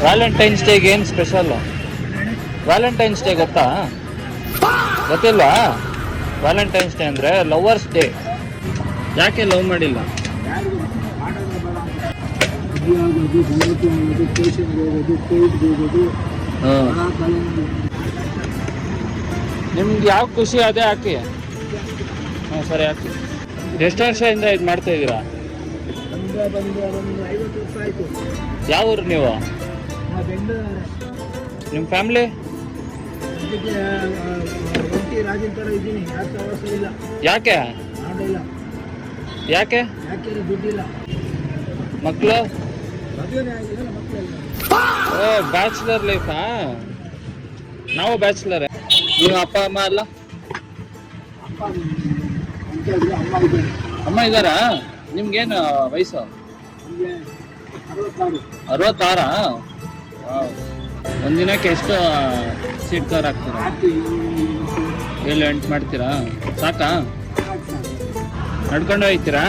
Valentine's ಡೇಗೆ ಏನು special? Valentine's day ಗೊತ್ತಾ? ಗೊತ್ತಿಲ್ವಾ? ವ್ಯಾಲೆಂಟೈನ್ಸ್ ಡೇ ಅಂದರೆ ಲವರ್ಸ್ ಡೇ. ಯಾಕೆ ಲವ್ ಮಾಡಿಲ್ಲ? ನಿಮ್ಗೆ ಯಾವ ಖುಷಿ ಅದೇ ಹಾಕಿ. ಹಾಂ ಸರಿ ಹಾಕಿ. ಎಷ್ಟು ವರ್ಷದಿಂದ ಇದು ಮಾಡ್ತಾ ಇದ್ದೀರಾ? ಯಾವ ಊರು ನೀವು? ನಿಮ್ಮ ಫ್ಯಾಮಿಲಿ? ಯಾಕೆ ಯಾಕೆ ಮಕ್ಕಳು? ಓ ಬ್ಯಾಚುಲರ್ ಲೈಫಾ? ನಾವು ಬ್ಯಾಚುಲರೇ. ನೀವು ಅಪ್ಪ ಅಮ್ಮ ಅಲ್ಲ? ಅಮ್ಮ ಇದ್ದಾರಾ? ನಿಮ್ಗೇನು ವಯಸ್ಸು? 66? ಒಂದಿನಕ್ಕೆ ಎಷ್ಟು ಸೀಟ್ ಕವರ್ ಹಾಕ್ತೀರಾ? 7-8 ಮಾಡ್ತೀರಾ? ಸಾಕಾ? ನಡ್ಕೊಂಡು ಹೋಗ್ತೀರಾ?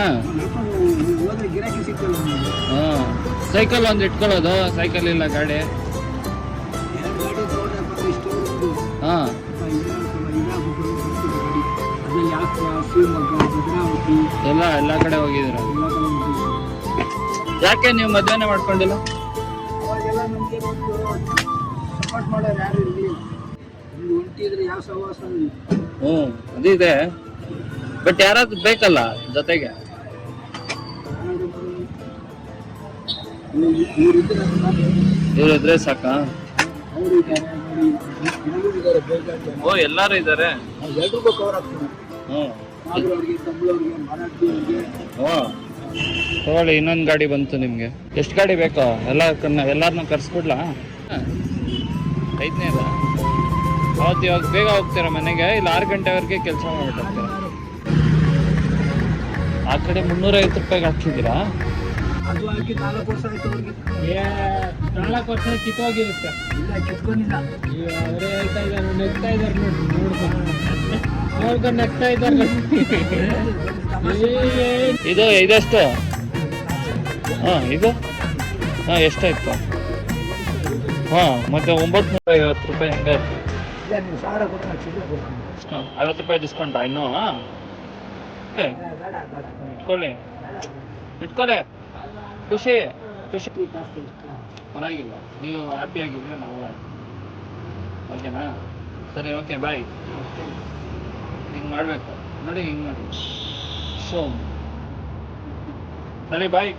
ಹಾಂ. ಸೈಕಲ್ ಒಂದು ಇಟ್ಕೊಳ್ಳೋದು. ಸೈಕಲ್ ಇಲ್ಲ ಗಾಡಿ. ಹಾಂ. ಎಲ್ಲ ಕಡೆ ಹೋಗಿದ್ದೀರಾ? ಯಾಕೆ ನೀವು ಮದುವೆನೇ ಮಾಡ್ಕೊಂಡಿಲ್ಲ? ಹ್ಞೂ ಅದಿದೆ, ಬಟ್ ಯಾರಾದ್ರೂ ಬೇಕಲ್ಲ ಜೊತೆಗೆ. ಇವ್ರಿದ್ರೆ ಸಾಕಾ? ಓ ಎಲ್ಲರೂ ಇದ್ದಾರೆ. ಹ್ಞೂ ತಗೊಳ್ಳಿ, ಇನ್ನೊಂದು ಗಾಡಿ ಬಂತು ನಿಮಗೆ. ಎಷ್ಟು ಗಾಡಿ ಬೇಕೋ? ಎಲ್ಲರನ್ನೂ ಕರ್ಸ್ಬಿಡ್ಲಾ? 5ನೇದ ಅವತ್ತು. ಇವಾಗ ಬೇಗ ಹೋಗ್ತೀರಾ ಮನೆಗೆ? ಇಲ್ಲ 6 ಗಂಟೆವರೆಗೆ ಕೆಲಸ ಮಾಡ್ಬಿಟ್ಟಿರ್ತೀರ? ಆ ಕಡೆ 350 ರೂಪಾಯಿಗೆ ಹಾಕ್ತಿದ್ದೀರಾ? 4 ವರ್ಷ ಕಿತ್ತೋಗಿರುತ್ತೆ. ಅವರೇ ಹೇಳ್ತಾ ಇದ್ದಾರೆ, ನೆಗ್ತಾ ಇದ್ದಾರೆ ನೋಡ್ಕೊಂಡು ನೆಗ್ತಾ ಇದ್ದಾರೆ. ಇದೆಷ್ಟು? ಹಾಂ ಇದು ಹಾಂ ಎಷ್ಟಾಯ್ತು? ಹಾಂ ಮತ್ತೆ 950 ರೂಪಾಯಿ. ಹೆಂಗೆ 50 ರೂಪಾಯಿ ಡಿಸ್ಕೌಂಟಾ ಇನ್ನೂ? ಇಟ್ಕೊಳ್ಳಿ. ಖುಷಿ ಪರವಾಗಿಲ್ಲ. ನೀವು ಹ್ಯಾಪಿ ಆಗಿದ್ರೆ ನಾವು ಓಕೆನಾ? ಸರಿ ಓಕೆ ಬಾಯ್. ಹಿಂಗೆ ಮಾಡಬೇಕು ನೋಡಿ, ಹಿಂಗೆ ಮಾಡಿ. ಸರಿ ಬಾಯ್.